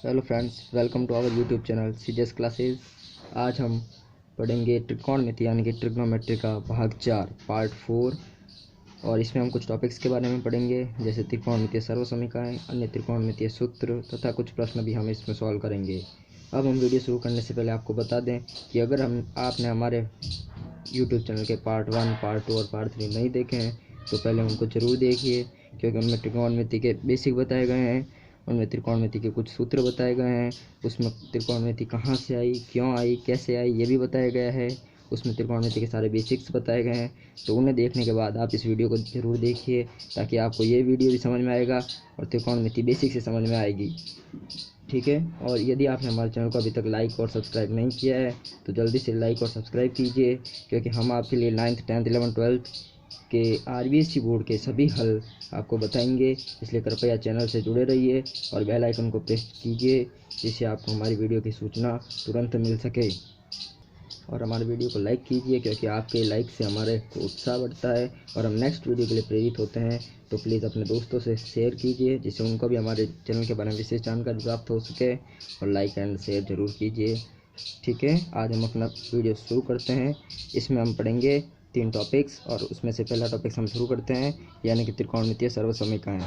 Hello friends, welcome to our YouTube channel CGS classes. आज हम पढ़ेंगे त्रिकोणमिति यानी कि ट्रिग्नोमेट्री का भाग 4 पार्ट 4। और इसमें हम कुछ टॉपिक्स के बारे में पढ़ेंगे, जैसे त्रिकोणमितीय सर्वसमीकरण, अन्य त्रिकोणमितीय सूत्र तथा कुछ प्रश्न भी हम इसमें सॉल्व करेंगे। अब हम वीडियो शुरू करने से पहले आपको बता दें कि अगर आपने हमारे यूट्यूब चैनल के पार्ट 1, पार्ट 2 और पार्ट 3 नहीं देखे हैं तो पहले उनको ज़रूर देखिए, क्योंकि उनमें त्रिकोणमिति के बेसिक बताए गए हैं, उनमें त्रिकोणमिति के कुछ सूत्र बताए गए हैं, उसमें त्रिकोणमिति कहाँ से आई, क्यों आई, कैसे आई, ये भी बताया गया है। उसमें त्रिकोणमिति के सारे बेसिक्स बताए गए हैं। तो उन्हें देखने के बाद आप इस वीडियो को ज़रूर देखिए, ताकि आपको ये वीडियो भी समझ में आएगा और त्रिकोणमिति बेसिक से समझ में आएगी। ठीक है। और यदि आपने हमारे चैनल को अभी तक लाइक और सब्सक्राइब नहीं किया है तो जल्दी से लाइक और सब्सक्राइब कीजिए, क्योंकि हम आपके लिए 9th, 10th, 11th, 12th के RBSC बोर्ड के सभी हल आपको बताएंगे। इसलिए कृपया चैनल से जुड़े रहिए और बेल आइकन को प्रेस कीजिए, जिससे आपको हमारी वीडियो की सूचना तुरंत मिल सके। और हमारे वीडियो को लाइक कीजिए, क्योंकि आपके लाइक से हमारे को उत्साह बढ़ता है और हम नेक्स्ट वीडियो के लिए प्रेरित होते हैं। तो प्लीज़ अपने दोस्तों से शेयर कीजिए, जिससे उनको भी हमारे चैनल के बारे में विशेष जानकारी प्राप्त हो सके। और लाइक एंड शेयर ज़रूर कीजिए। ठीक है, आज हम अपना वीडियो शुरू करते हैं। इसमें हम पढ़ेंगे 3 टॉपिक्स, और उसमें से पहला टॉपिक्स हम शुरू करते हैं, यानी कि त्रिकोणमितीय सर्वसमीकरण।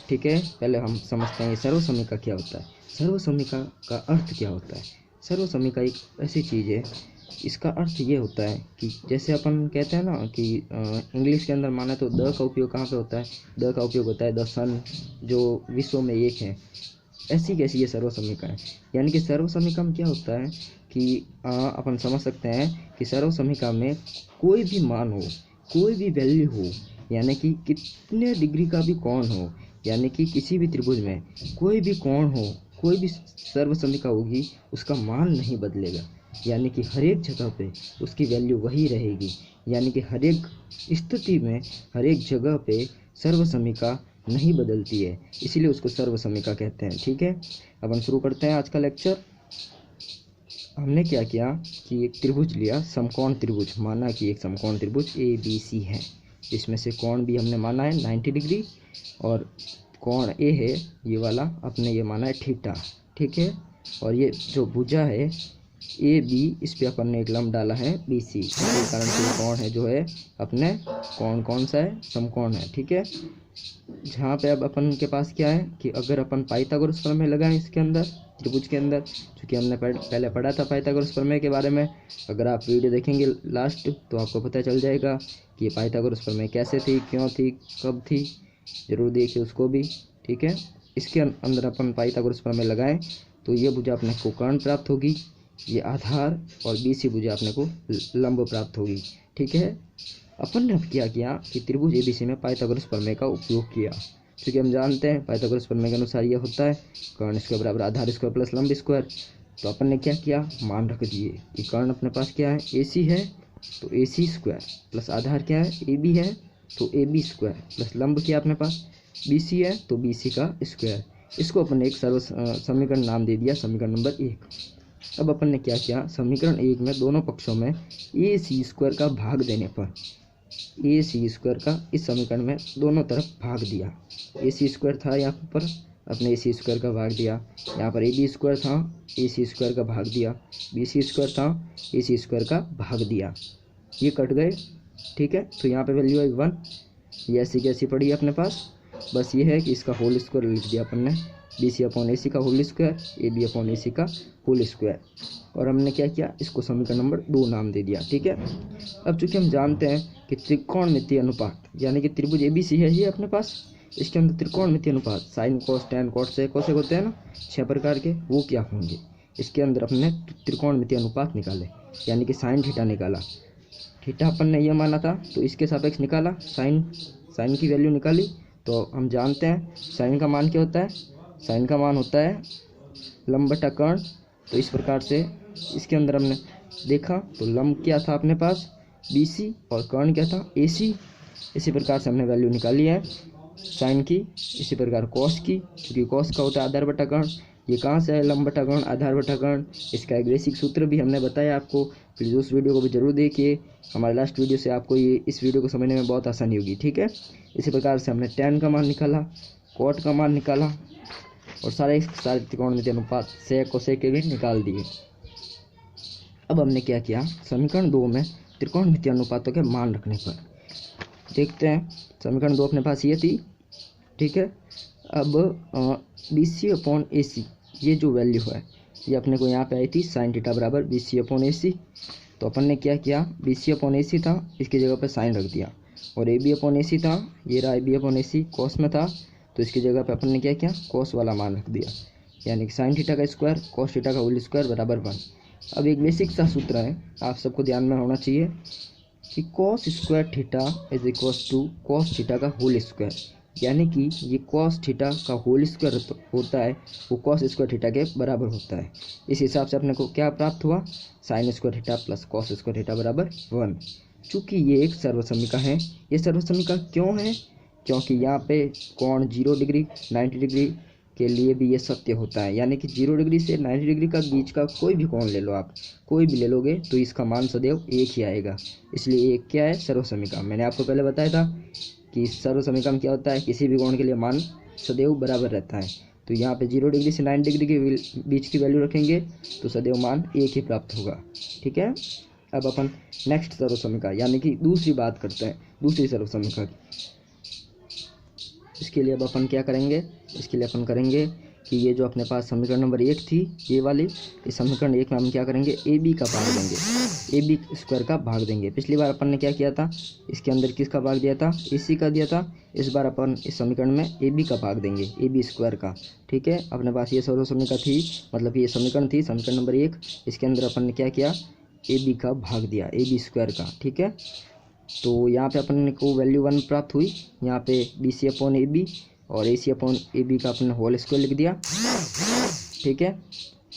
ठीक है, पहले हम समझते हैं ये सर्वसमीकरण क्या होता है। सर्वसमीकरण का अर्थ क्या होता है। सर्वसमीकरण एक ऐसी चीज़ है, इसका अर्थ ये होता है कि जैसे अपन कहते हैं ना कि इंग्लिश के अंदर माना तो द का उपयोग कहाँ पे होता है। द का उपयोग होता है द सन, जो विश्व में एक है। ऐसी कैसी ये सर्वसमीकरण है। यानी कि सर्वसमीकरण क्या होता है कि अपन समझ सकते हैं कि सर्वसमीकरण में कोई भी मान हो, कोई भी वैल्यू हो, यानी कि कितने डिग्री का भी कोण हो, यानी कि किसी भी त्रिभुज में कोई भी कोण हो, कोई भी सर्वसमीकरण होगी, उसका मान नहीं बदलेगा। यानी कि हर एक जगह पे उसकी वैल्यू वही रहेगी। यानी कि हर एक स्थिति में, हर एक जगह पे सर्वसमीकरण नहीं बदलती है, इसीलिए उसको सर्वसमीकरण कहते हैं। ठीक है, अब हम शुरू करते हैं आज का लेक्चर। हमने क्या किया कि एक त्रिभुज लिया, समकोण त्रिभुज माना कि एक समकोण त्रिभुज ABC है, जिसमें से कोण भी हमने माना है 90 डिग्री, और कोण A है ये वाला, अपने ये माना है थीटा। ठीक है, और ये जो भुजा है AB, इस पे अपन ने एक लंब डाला है BC, इसके कारण से कोण है जो है अपने कोण कौन सा है, समकोण है। ठीक है, जहाँ पे अब अपन के पास क्या है कि अगर अपन पाइथागोरस प्रमेय लगाएं इसके अंदर, त्रिभुज के अंदर, क्योंकि हमने पहले पढ़ा था पाइथागोरस प्रमेय के बारे में। अगर आप वीडियो देखेंगे लास्ट तो आपको पता चल जाएगा कि पाइथागोरस प्रमेय कैसे थी, क्यों थी, कब थी, जरूर देखिए उसको भी। ठीक है, इसके अंदर अपन पाइथागोरस प्रमेय लगाएं तो ये भुजा अपने को कर्ण प्राप्त होगी, ये आधार, और BC भुजा अपने को लंब प्राप्त होगी। ठीक है, अपन ने अब क्या किया कि त्रिभुज ABC में पाइथागोरस प्रमेय का उपयोग किया, क्योंकि हम जानते हैं पाइथागोरस प्रमेय के अनुसार यह होता है कर्ण स्क्वायर बराबर आधार स्क्वायर प्लस लंब स्क्वायर। तो अपन ने क्या किया, मान रख दिए कि कर्ण अपने पास क्या है, AC है तो AC स्क्वायर प्लस आधार क्या है, AB है तो AB स्क्वायर प्लस लंब क्या अपने पास BC है तो BC का स्क्वायर। इसको अपन ने एक समीकरण नाम दे दिया, समीकरण नंबर 1। अब अपन ने क्या किया, समीकरण 1 में दोनों पक्षों में AC स्क्वायर का भाग देने पर AC स्क्वायर का इस समीकरण में दोनों तरफ भाग दिया। AC स्क्वायर था यहाँ पर, अपने AC स्क्वायर का भाग दिया। यहाँ पर AB स्क्वायर था, AC स्क्वायर का भाग दिया। BC स्क्वायर था, AC स्क्वायर का भाग दिया। ये कट गए। ठीक है, तो यहाँ पे वैल्यू है 1। ये ऐसी कैसी पड़ी है अपने पास, बस ये है कि इसका होल स्क्वायर लिख दिया अपन ने, BC अपॉन AC का whole square, AB upon AC का होल स्क्वायर। और हमने क्या किया, इसको समीकरण नंबर 2 नाम दे दिया। ठीक है, अब चूंकि हम जानते हैं कि त्रिकोणमितीय अनुपात, यानी कि त्रिभुज ABC है ये अपने पास, इसके अंदर त्रिकोणमितीय अनुपात साइन कोस टेन कोट से कोसेक होते हैं ना 6 प्रकार के, वो क्या होंगे। इसके अंदर अपने त्रिकोणमितीय अनुपात निकाले, यानी कि साइन थीटा निकाला। थीटा अपन ने यह माना था तो इसके सापेक्ष निकाला, साइन की वैल्यू निकाली। तो हम जानते हैं साइन का मान क्या होता है, साइन का मान होता है लंब बटा कर्ण। तो इस प्रकार से इसके अंदर हमने देखा तो लंब क्या था अपने पास BC और कर्ण क्या था AC। इसी प्रकार से हमने वैल्यू निकाली है साइन की। इसी प्रकार कॉस की, क्योंकि कॉस का होता है आधार बटा कर्ण। ये कहाँ से है, लंब बटा कर्ण, आधार बटा कर्ण। इसका एक बेसिक सूत्र भी हमने बताया आपको, प्लीज़ उस वीडियो को भी जरूर देखिए। हमारे लास्ट वीडियो से आपको ये इस वीडियो को समझने में बहुत आसानी होगी। ठीक है, इसी प्रकार से हमने tan का मान निकाला, कॉट का मान निकाला, और सारे त्रिकोणमितीय अनुपात सेक कोसेक के भी निकाल दिए। अब हमने क्या किया, समीकरण 2 में त्रिकोणमितीय अनुपातों के मान रखने पर देखते हैं। समीकरण 2 अपने पास ये थी, ठीक है। अब BC/AC ये जो वैल्यू है ये अपने को यहाँ पे आई थी sin थीटा बराबर BC/AC। तो अपन ने क्या किया, BC/AC था, इसकी जगह पे साइन रख दिया, और AB/AC था, ये रहा AB/AC कॉस में था, तो इसकी जगह पे अपन ने क्या किया, कॉस वाला मान रख दिया, यानी कि sin थीटा का स्क्वायर कॉस थीटा का होल स्क्वायर बराबर 1। अब एक बेसिक सा सूत्र है, आप सबको ध्यान में होना चाहिए कि cos square theta is equals to cos theta का होल स्क्वायर, यानी कि ये कॉस थीटा का होल स्क्वायर होता है वो कॉस स्क्वायर थीटा के बराबर होता है। इस हिसाब से अपने को क्या प्राप्त हुआ, sign square theta plus cos square theta बराबर 1। चूँकि ये एक सर्वसमीका है, ये सर्वसमीका क्यों है, क्योंकि यहाँ पे कोण 0 डिग्री 90 डिग्री के लिए भी ये सत्य होता है, यानी कि 0 डिग्री से 90 डिग्री का बीच का कोई भी कोण ले लो, आप कोई भी ले लोगे तो इसका मान सदैव एक ही आएगा। इसलिए एक क्या है, सर्वसमीका। मैंने आपको पहले बताया था कि सर्वसमीका में क्या होता है, किसी भी कोण के लिए मान सदैव बराबर रहता है। तो यहाँ पे 0 डिग्री से 90 डिग्री के बीच की वैल्यू रखेंगे तो सदैव मान एक ही प्राप्त होगा, ठीक है। अब अपन नेक्स्ट सर्वसमीका यानी कि दूसरी बात करते हैं, दूसरी सर्वसमीका की। इसके लिए अब अपन क्या करेंगे, इसके लिए अपन करेंगे कि ये जो अपने पास समीकरण नंबर 1 थी ये वाली, इस समीकरण 1 में हम क्या करेंगे, AB का भाग देंगे, AB स्क्वायर का भाग देंगे। पिछली बार अपन ने क्या किया था, इसके अंदर किसका भाग दिया था, AC का दिया था। इस बार अपन इस समीकरण में AB का भाग देंगे, AB स्क्वायर का, ठीक है। अपने पास ये सर्वसमीका थी, मतलब ये समीकरण थी, समीकरण नंबर 1, इसके अंदर अपन ने क्या किया, AB का भाग दिया, AB स्क्वायर का, ठीक है। तो यहाँ पे अपन को वैल्यू 1 प्राप्त हुई, यहाँ पे BC/AB और AC/AB का अपन ने होल स्क्वायर लिख दिया, ठीक है।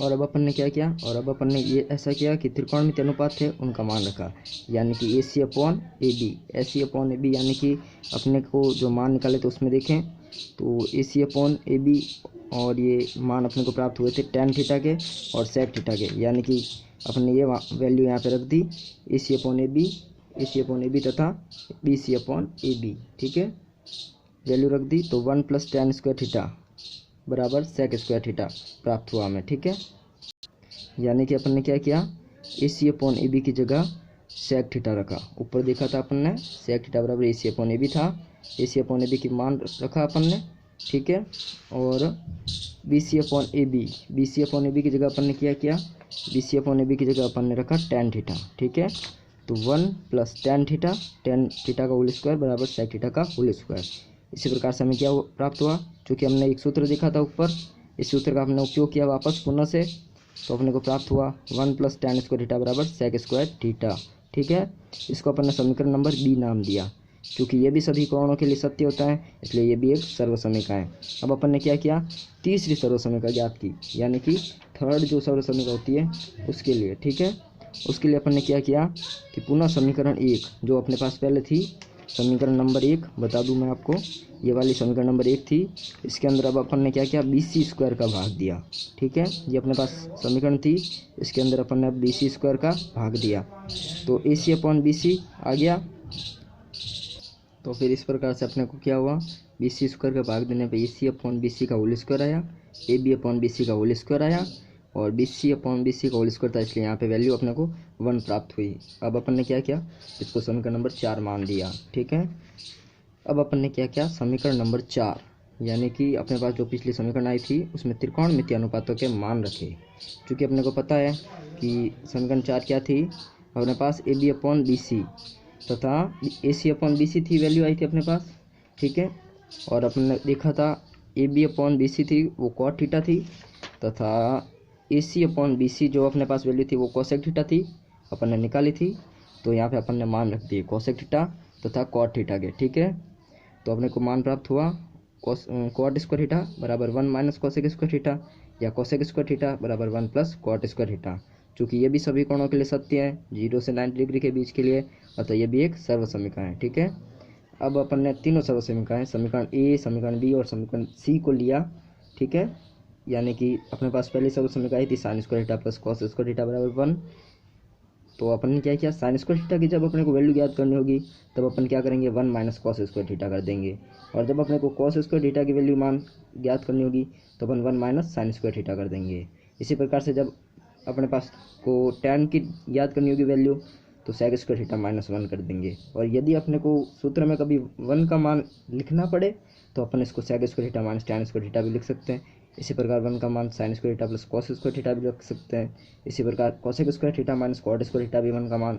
और अब अपन ने क्या किया, और अब अपन ने ये ऐसा किया कि त्रिकोणमितीय अनुपात थे उनका मान रखा, यानी कि AC/AB यानी कि अपने को जो मान निकाले थे उसमें देखें तो AC/AB और ये मान अपने को प्राप्त हुए थे tan थीटा के और sec थीटा के, यानी कि अपने ये वैल्यू यहाँ पे रख दी, AC/AB तथा BC/AB, ठीक है, वैल्यू रख दी। तो 1 + tan स्क्वायर थीटा बराबर sec स्क्वायर थीटा प्राप्त हुआ हमें, ठीक है। यानी कि अपन ने क्या किया, AC/AB की जगह sec थीटा रखा, ऊपर देखा था अपन ने sec थीटा बराबर AC/AB था, AC/AB की मान रखा अपन ने, ठीक है। और BC/AB की जगह अपन ने क्या किया, BC/AB की जगह अपन ने रखा tan थीटा, ठीक है। तो 1 + tan थीटा का होल स्क्वायर बराबर sec थीटा का होल स्क्वायर। इसी प्रकार से हमें क्या प्राप्त हुआ, चूँकि हमने एक सूत्र देखा था ऊपर, इस सूत्र का हमने उपयोग किया वापस पुनः से, तो अपने को प्राप्त हुआ 1 + tan स्क्वायर थीटा बराबर sec स्क्वायर थीटा, ठीक है। इसको अपन ने समीकरण नंबर B नाम दिया, क्योंकि ये भी सभी कोणों के लिए सत्य होता है, इसलिए ये भी एक सर्वसमीका है। अब अपन ने क्या किया, तीसरी सर्वसमीका ज्ञात की, यानी कि थर्ड जो सर्वसमीका होती है उसके लिए, ठीक है। उसके लिए अपन ने क्या किया कि पुनः समीकरण 1 जो अपने पास पहले थी, समीकरण नंबर 1 बता दूं मैं आपको, ये वाली समीकरण नंबर 1 थी, इसके अंदर अब अपन ने क्या किया, BC स्क्वायर का भाग दिया, ठीक है। ये अपने पास समीकरण थी, इसके अंदर अपन ने BC स्क्वायर का भाग दिया, तो AC/BC आ गया। तो फिर इस प्रकार से अपने को क्या हुआ, BC स्क्वायर का भाग देने पे AC/BC का होल स्क्वायर आया, AB/BC का होल स्क्वायर आया, और BC/BC का होल स्क्वायर था, इसलिए यहाँ पे वैल्यू अपने को 1 प्राप्त हुई। अब अपन ने क्या किया, इसको समीकरण नंबर 4 मान दिया, ठीक है। अब अपन ने क्या किया, समीकरण नंबर 4 यानी कि अपने पास जो पिछली समीकरण आई थी उसमें त्रिकोणमितीय अनुपातों के मान रखे, क्योंकि अपने को पता है कि समीकरण 4 क्या थी, अपने पास AB/BC तथा AC/BC थी, वैल्यू आई थी अपने पास, ठीक है। और अपन ने देखा था AB/BC थी वो cot थीटा थी, तथा AC/BC जो अपने पास वैल्यू थी वो cosec थीटा थी, अपन ने निकाली थी। तो यहाँ पे अपन ने मान रख दिए cosec थीटा तथा cot थीटा के, ठीक है। तो अपने को मान प्राप्त हुआ cot स्क्वायर थीटा बराबर 1 - cosec स्क्वायर थीटा, या cosec स्क्वायर थीटा बराबर 1 + cot स्क्वायर थीटा। चूँकि ये भी सभी कोणों के लिए सत्य है, 0 से 90 डिग्री के बीच के लिए, अतः ये भी एक सर्वसमीका है, ठीक है। अब अपन ने तीनों सर्वसमीकाएं, समीकरण A, समीकरण B और समीकरण C को लिया, ठीक है। यानी कि अपने पास पहली सर्वसमीका आई थी sin square theta plus cos square theta बराबर 1, तो अपन ने क्या किया, साइन स्क्वायर थीटा की जब अपने को वैल्यू ज्ञात करनी होगी तब अपन क्या करेंगे, 1 माइनस कॉस स्क्वायर थीटा कर देंगे। और जब अपने को कॉस स्क्वायर थीटा की वैल्यू मान ज्ञात करनी होगी तो अपन 1 माइनस साइन स्क्वायर थीटा कर देंगे। इसी प्रकार से जब अपने पास को tan की ज्ञात करनी होगी वैल्यू तो सेक स्क्वायर थीटा -1 कर देंगे। और यदि अपने को सूत्र में कभी 1 का मान लिखना पड़े तो अपन इसको sec square theta minus tan square theta भी लिख सकते हैं। इसी प्रकार 1 का मान sine square theta plus cos square theta भी लिख सकते हैं। इसी प्रकार cosec square theta minus cot square theta भी 1 का मान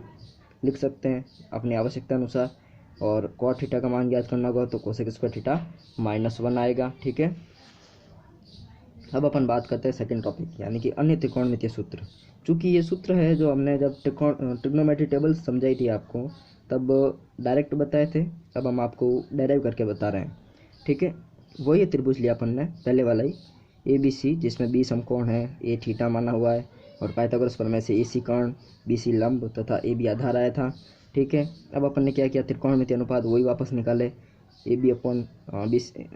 लिख सकते हैं अपनी आवश्यकता अनुसार। और कॉट थीटा का मान ज्ञात करना होगा तो कोसेक स्क्वायर थीटा -1 आएगा। ठीक है, अब अपन बात करते हैं सेकंड टॉपिक यानी कि अन्य त्रिकोणमितीय सूत्र। चूँकि ये सूत्र है जो हमने जब ट्रिग्नोमेट्री टेबल समझाई थी आपको तब डायरेक्ट बताए थे, अब हम आपको डेराइव करके बता रहे हैं। ठीक है, वही त्रिभुज लिया अपन ने पहले वाला ही ABC, जिसमें बी समकोण है, ए थीटा माना हुआ है और पाइथागोरस प्रमेय से AC कर्ण, BC लंब तथा AB आधार आया था। ठीक है, अब अपन ने क्या किया, त्रिकोणमितीय अनुपात वही वापस निकाले,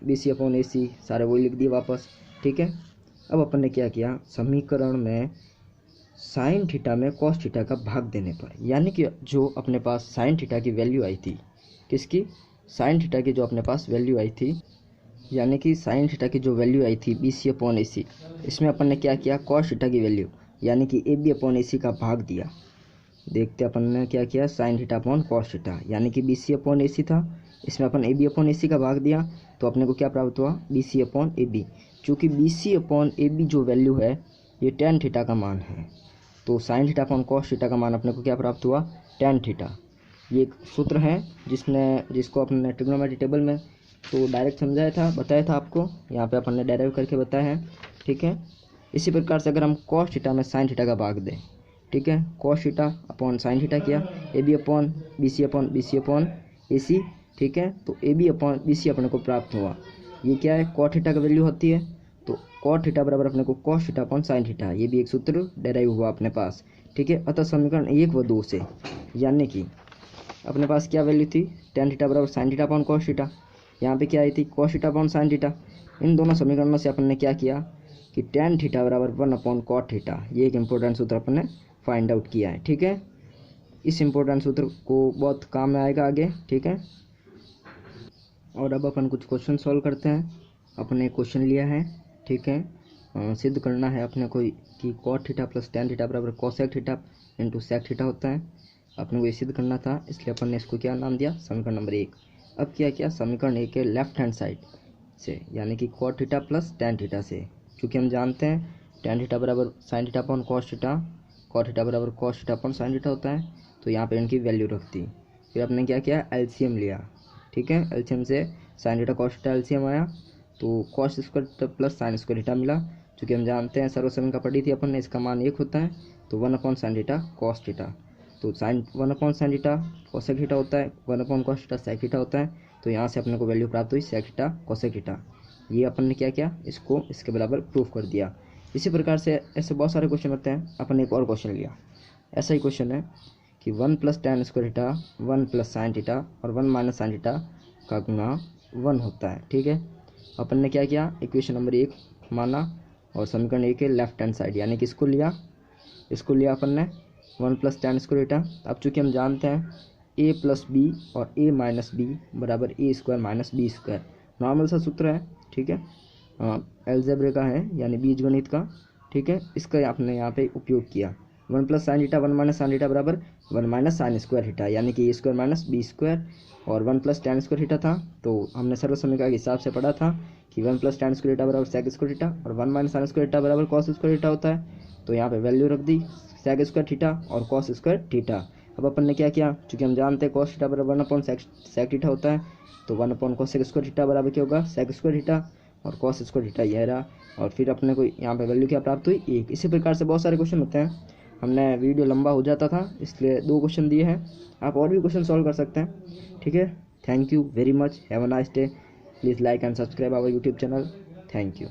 BC अपॉन AC सारे वही लिख दिए वापस। ठीक है, अब अपन ने क्या किया, समीकरण में साइन थीटा में कॉस थीटा का भाग देने पर, यानी कि जो अपने पास साइन थीटा की वैल्यू आई थी, किसकी, साइन थीटा की जो अपने पास वैल्यू आई थी, यानी कि साइन थीटा की जो वैल्यू आई थी BC अपॉन AC, इसमें अपन ने क्या किया, कॉस थीटा की वैल्यू यानी कि AB अपॉन AC का भाग दिया। देखते अपन ने क्या किया, sign theta upon cos theta यानी कि BC अपॉन AC था, इसमें अपन AB अपॉन AC का भाग दिया तो अपने को क्या प्राप्त हुआ, BC अपॉन AB। चूँकि BC अपॉन AB जो वैल्यू है ये tan थीटा का मान है, तो sign theta upon cos theta का मान अपने को क्या प्राप्त हुआ, tan थीटा। ये एक सूत्र है जिसको अपने ट्रिग्नोमेट्री टेबल में तो डायरेक्ट समझाया था, बताया था आपको, यहाँ पे अपन ने डेराइव करके बताया है। ठीक है, इसी प्रकार से अगर हम कॉस थीटा में साइन थीटा का भाग दें, ठीक है, cos theta upon sine theta किया, AB upon BC upon BC upon AC। ठीक है, तो AB अपॉन BC अपने को प्राप्त हुआ। ये क्या है, कॉट थीटा का वैल्यू होती है, तो कॉट थीटा बराबर अपने को cos theta upon sine theta, ये भी एक सूत्र डेराइव हुआ अपने पास। ठीक है, अतः समीकरण 1 व 2 से यानी कि अपने पास क्या वैल्यू थी, tan थीटा बराबर sine theta upon cos theta, यहाँ पे क्या आई थी, cos theta upon sine theta. इन दोनों समीकरणों से अपन ने क्या किया कि tan थीटा बराबर 1 अपॉन कॉट थीटा, ये एक इम्पोर्टेंट सूत्र अपन ने फाइंड आउट किया है। ठीक है, इस इम्पोर्टेंट सूत्र को बहुत काम में आएगा आगे। ठीक है, और अब अपन कुछ क्वेश्चन सॉल्व करते हैं। अपने क्वेश्चन लिया है, ठीक है, सिद्ध करना है अपने को कि cot theta plus tan theta बराबर cosec theta into sec theta होता है। अपने को ये सिद्ध करना था, इसलिए अपन ने इसको क्या नाम दिया, समीकरण नंबर 1। अब क्या किया, समीकरण 1 के लेफ्ट हैंड साइड से यानी कि cot theta plus tan theta से, क्योंकि हम जानते हैं tan थीटा बराबर sine theta upon cos theta, cot theta बराबर cos theta upon sine theta होता है, तो यहाँ पे इनकी वैल्यू रख दी। फिर अपने क्या किया, एलसीएम लिया। ठीक है, एलसीएम से sign theta cos theta LCM आया तो cos square plus sign square theta मिला। चूँकि हम जानते हैं सर्वसमीकरण का पढ़ी थी अपन ने, इसका मान 1 होता है, तो 1 upon sine theta cos theta, तो sine 1 upon sine theta cosec theta होता है, 1 upon cos theta sec theta होता है, तो यहाँ से अपने को वैल्यू प्राप्त हुई सेक थीटा कोसेक थीटा। ये अपन ने क्या किया, इसको इसके बराबर प्रूफ कर दिया। इसी प्रकार से ऐसे बहुत सारे क्वेश्चन होते हैं। अपन ने एक और क्वेश्चन लिया, ऐसा ही क्वेश्चन है कि 1 plus tan square theta 1 plus sine theta और 1 माइनस साइन थीटा का गुणा 1 होता है। ठीक है, अपन ने क्या किया, इक्वेशन नंबर 1 माना और समीकरण 1 के लेफ्ट हैंड साइड यानी कि इसको लिया अपन ने 1 प्लस tan स्क्वायर थीटा। अब चूँकि हम जानते हैं a प्लस बी और a माइनस बी बराबर a square minus b square, normal सा सूत्र है। ठीक है, एल्जेब्रा का है यानी बीजगणित का। ठीक है, इसका आपने यहाँ पे उपयोग किया। 1 plus sine theta 1 minus sine theta बराबर 1 माइनस साइन स्क्वायर थीटा यानी कि a square minus b square, और 1 प्लस tan स्क्वायर थीटा था, तो हमने सर्वसमीकरण के हिसाब से पढ़ा था कि 1 प्लस tan स्क्वायर थीटा बराबर सेक स्क्वायर थीटा और 1 माइनस साइन स्क्वायर थीटा बराबर कॉस स्क्वायर थीटा होता है। तो यहाँ पे वैल्यू रख दी सेक स्क्वायर थीटा और कॉस स्क्वायर थीटा। अब अपन ने क्या किया, चूँकि हम जानते हैं कॉस थीटा बराबर 1 अपॉन सेक थीटा होता है, तो 1 अपॉन कोसेक स्क्वायर थीटा बराबर क्या होगा, सेक स्क्वायर थीटा, और कॉस स्क्वायर थीटा यह रहा। और फिर अपने को यहाँ पे वैल्यू क्या प्राप्त हुई, 1। इसी प्रकार से बहुत सारे क्वेश्चन होते हैं। हमने वीडियो लंबा हो जाता था इसलिए 2 क्वेश्चन दिए हैं, आप और भी क्वेश्चन सॉल्व कर सकते हैं। ठीक है, thank you very much, have a nice day, please like and subscribe our YouTube channel, thank you.